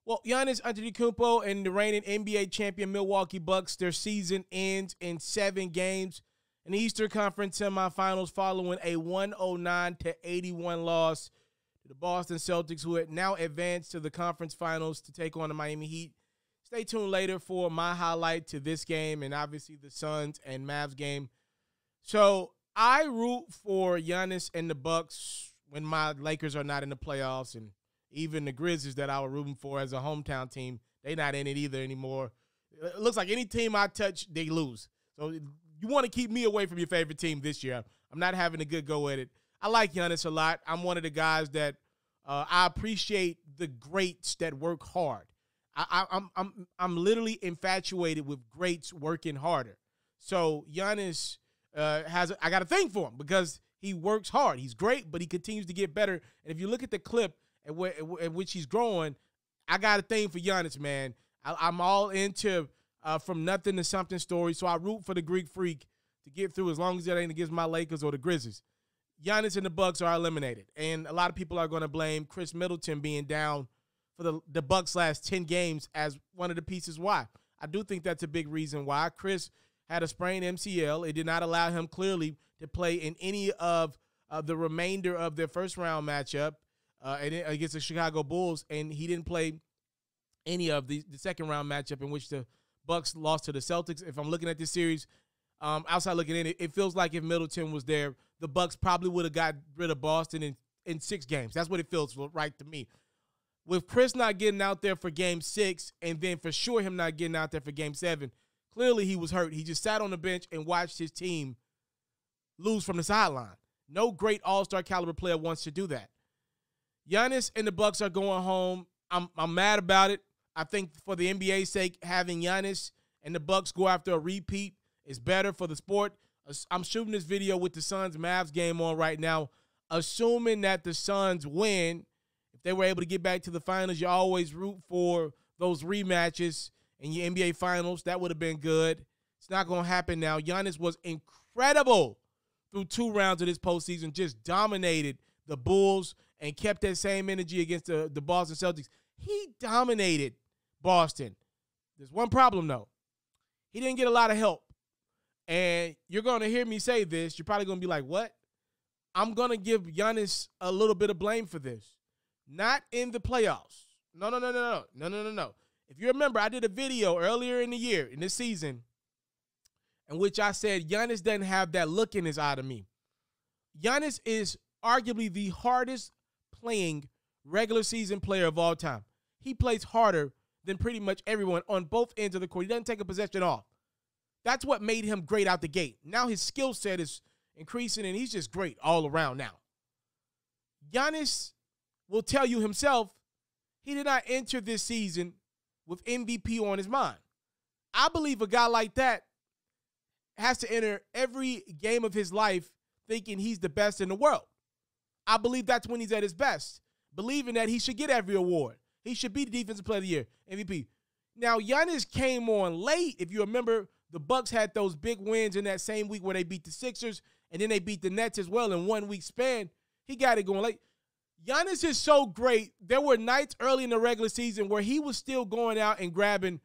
Well, Giannis Antetokounmpo and the reigning NBA champion Milwaukee Bucks, their season ends in 7 games in the Eastern Conference semifinals following a 109-81 loss to the Boston Celtics, who had now advanced to the conference finals to take on the Miami Heat. Stay tuned later for my highlight to this game and obviously the Suns and Mavs game. So I root for Giannis and the Bucks when my Lakers are not in the playoffs, and even the Grizzlies that I was rooting for as a hometown team, they not in it either anymore. It looks like any team I touch, they lose. So you want to keep me away from your favorite team this year. I'm not having a good go at it. I like Giannis a lot. I'm one of the guys that I appreciate the greats that work hard. I'm literally infatuated with greats working harder. So Giannis I got a thing for him because he works hard. He's great, but he continues to get better. And if you look at the clip at which he's growing, I got a thing for Giannis, man. I'm all into from nothing to something story, so I root for the Greek Freak to get through as long as it ain't against my Lakers or the Grizzlies. Giannis and the Bucks are eliminated, and a lot of people are going to blame Chris Middleton being down for the Bucks' last 10 games as one of the pieces why. I do think that's a big reason why. Chris had a sprained MCL. It did not allow him clearly to play in any of the remainder of their first-round matchup against the Chicago Bulls, and he didn't play any of the second-round matchup in which the Bucks lost to the Celtics. If I'm looking at this series, outside looking in, it feels like if Middleton was there, the Bucks probably would have got rid of Boston in 6 games. That's what it feels right to me. With Chris not getting out there for Game 6, and then for sure him not getting out there for Game 7, clearly he was hurt. He just sat on the bench and watched his team lose from the sideline. No great all-star caliber player wants to do that. Giannis and the Bucks are going home. I'm mad about it. I think for the NBA's sake, having Giannis and the Bucks go after a repeat is better for the sport. I'm shooting this video with the Suns-Mavs game on right now, assuming that the Suns win. If they were able to get back to the finals, you always root for those rematches in your NBA finals. That would have been good. It's not going to happen now. Giannis was incredible through 2 rounds of this postseason, just dominated the Bulls and kept that same energy against the Boston Celtics. He dominated Boston. There's one problem, though. He didn't get a lot of help. And you're going to hear me say this. You're probably going to be like, what? I'm going to give Giannis a little bit of blame for this. Not in the playoffs. No. If you remember, I did a video earlier in the year, in this season, in which I said Giannis doesn't have that look in his eye to me. Giannis is arguably the hardest playing regular season player of all time. He plays harder than pretty much everyone on both ends of the court. He doesn't take a possession off. That's what made him great out the gate. Now his skill set is increasing, and he's just great all around now. Giannis will tell you himself he did not enter this season with MVP on his mind. I believe a guy like that has to enter every game of his life thinking he's the best in the world. I believe that's when he's at his best, believing that he should get every award. He should be the Defensive Player of the Year, MVP. Now, Giannis came on late. If you remember, the Bucks had those big wins in that same week where they beat the Sixers, and then they beat the Nets as well in 1 week span. He got it going late. Giannis is so great. There were nights early in the regular season where he was still going out and grabbing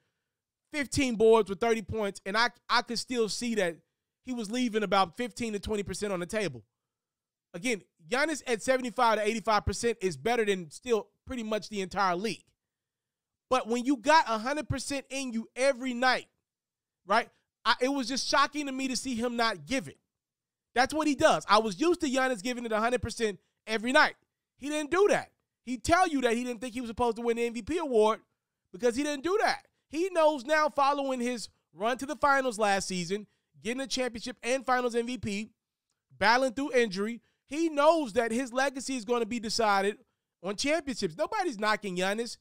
15 boards with 30 points, and I could still see that he was leaving about 15 to 20% on the table. Again, Giannis at 75 to 85% is better than still pretty much the entire league. But when you got 100% in you every night, right, it was just shocking to me to see him not give it. That's what he does. I was used to Giannis giving it 100% every night. He didn't do that. He'd tell you that he didn't think he was supposed to win the MVP award because he didn't do that. He knows now, following his run to the finals last season, getting a championship and finals MVP, battling through injury, he knows that his legacy is going to be decided on championships. Nobody's knocking Giannis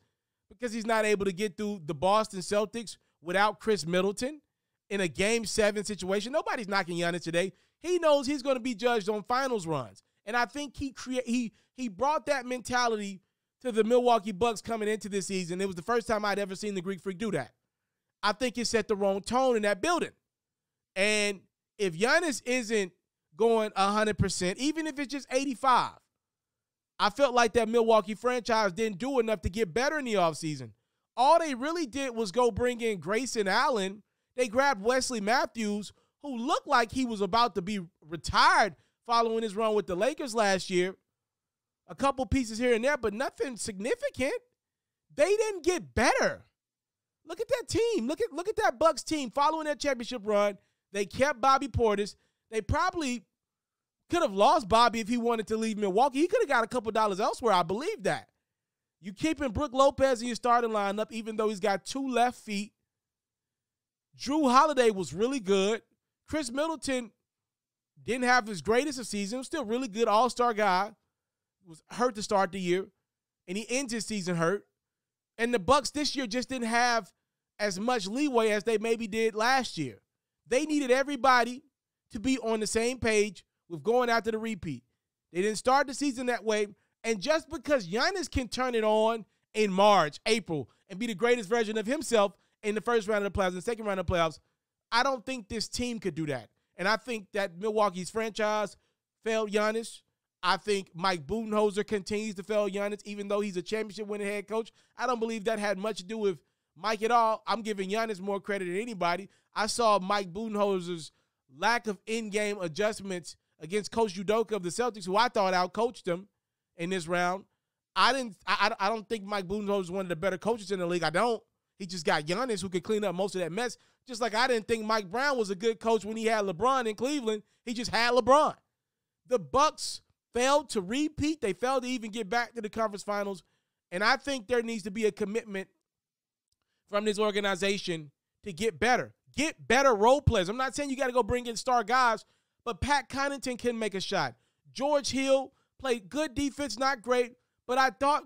because he's not able to get through the Boston Celtics without Chris Middleton in a Game 7 situation. Nobody's knocking Giannis today. He knows he's going to be judged on finals runs. And I think he brought that mentality to the Milwaukee Bucks coming into this season. It was the first time I'd ever seen the Greek Freak do that. I think it set the wrong tone in that building. And if Giannis isn't going 100%, even if it's just 85, I felt like that Milwaukee franchise didn't do enough to get better in the offseason. all they really did was go bring in Grayson Allen. They grabbed Wesley Matthews, who looked like he was about to be retired following his run with the Lakers last year. A couple pieces here and there, but nothing significant. They didn't get better. Look at that team. Look at that Bucks team following that championship run. They kept Bobby Portis. They probably could have lost Bobby if he wanted to leave Milwaukee. He could have got a couple dollars elsewhere. I believe that. You keeping Brook Lopez in your starting lineup, even though he's got 2 left feet. Drew Holiday was really good. Chris Middleton didn't have his greatest of season. Still really good all-star guy. Was hurt to start the year, and he ends his season hurt. And the Bucks this year just didn't have as much leeway as they maybe did last year. They needed everybody to be on the same page with going after the repeat. They didn't start the season that way. And just because Giannis can turn it on in March, April, and be the greatest version of himself in the first round of the playoffs and the second round of the playoffs, I don't think this team could do that. And I think that Milwaukee's franchise failed Giannis. I think Mike Budenholzer continues to fail Giannis, even though he's a championship-winning head coach. I don't believe that had much to do with Mike at all. I'm giving Giannis more credit than anybody. I saw Mike Budenholzer's lack of in-game adjustments against Coach Udoka of the Celtics, who I thought outcoached him in this round. I don't think Mike Budenholzer is one of the better coaches in the league. I don't. He just got Giannis, who could clean up most of that mess. Just like I didn't think Mike Brown was a good coach when he had LeBron in Cleveland. He just had LeBron. The Bucks failed to repeat. They failed to even get back to the conference finals. And I think there needs to be a commitment from this organization to get better. Get better role players. I'm not saying you got to go bring in star guys, but Pat Connaughton can make a shot. George Hill played good defense, not great, but I thought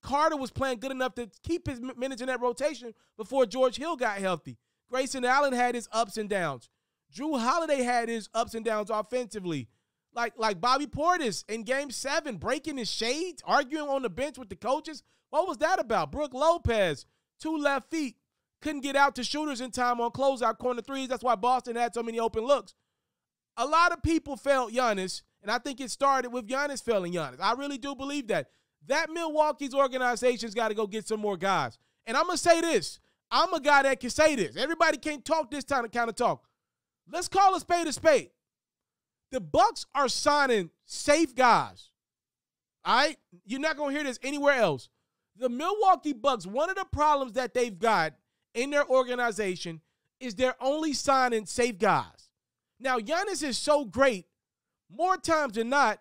Carter was playing good enough to keep his minutes in that rotation before George Hill got healthy. Grayson Allen had his ups and downs. Drew Holiday had his ups and downs offensively. Like Bobby Portis in Game 7, breaking his shades, arguing on the bench with the coaches. What was that about? Brook Lopez, 2 left feet, couldn't get out to shooters in time on closeout corner threes. That's why Boston had so many open looks. A lot of people failed Giannis, and I think it started with Giannis failing Giannis. I really do believe that. That Milwaukee's organization's got to go get some more guys. And I'm going to say this. I'm a guy that can say this. Everybody can't talk this kind of talk. Let's call a spade a spade. The Bucks are signing safe guys. All right? You're not going to hear this anywhere else. The Milwaukee Bucks, one of the problems that they've got in their organization is they're only signing safe guys. Now, Giannis is so great, more times than not,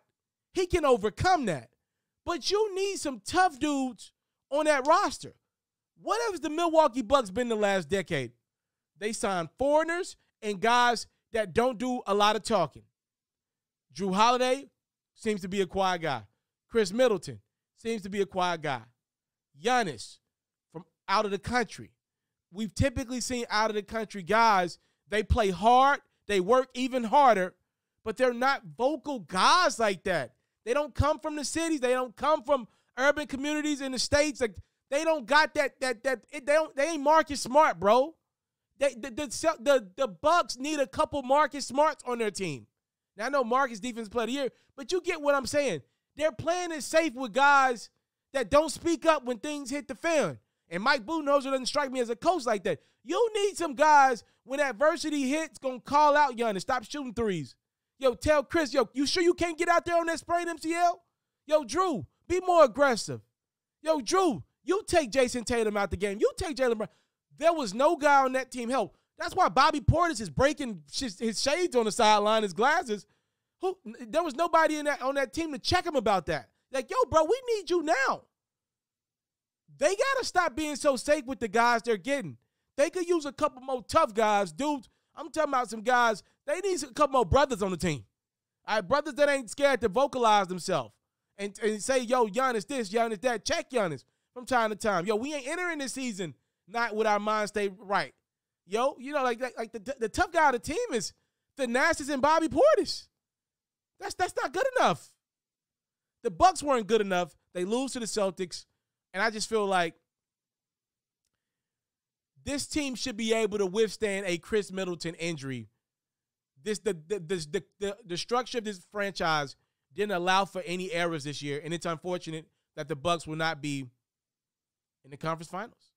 he can overcome that. But you need some tough dudes on that roster. What has the Milwaukee Bucks been the last decade? They signed foreigners and guys that don't do a lot of talking. Drew Holiday seems to be a quiet guy. Chris Middleton seems to be a quiet guy. Giannis from out of the country. We've typically seen out of the country guys, they play hard, they work even harder, but they're not vocal guys like that. They don't come from the cities. They don't come from urban communities in the States. Like, they don't got they ain't Marcus Smart, bro. The Bucks need a couple Marcus Smarts on their team. Now, I know Marcus Defensive Player of the Year, but you get what I'm saying. They're playing it safe with guys that don't speak up when things hit the fan. And Mike Budenholzer doesn't strike me as a coach like that. You need some guys, when adversity hits, going to call out Giannis. Stop shooting threes. Yo, tell Chris, yo, you sure you can't get out there on that sprained MCL? Yo, Drew, be more aggressive. Yo, Drew, you take Jason Tatum out the game. You take Jaylen Brown. There was no guy on that team. Hell, that's why Bobby Portis is breaking his shades on the sideline, his glasses. There was nobody on that team to check him about that. Like, yo, bro, we need you now. They got to stop being so safe with the guys they're getting. They could use a couple more tough guys. Dudes, I'm talking about some guys. They need a couple more brothers on the team. All right, brothers that ain't scared to vocalize themselves and say, yo, Giannis this, Giannis that. Check Giannis from time to time. Yo, we ain't entering this season not with our mind state right. Yo, you know, like the tough guy on the team is Thanasis and Bobby Portis. That's not good enough. The Bucks weren't good enough. They lose to the Celtics, and I just feel like this team should be able to withstand a Chris Middleton injury. The structure of this franchise didn't allow for any errors this year, and it's unfortunate that the Bucks will not be in the conference finals.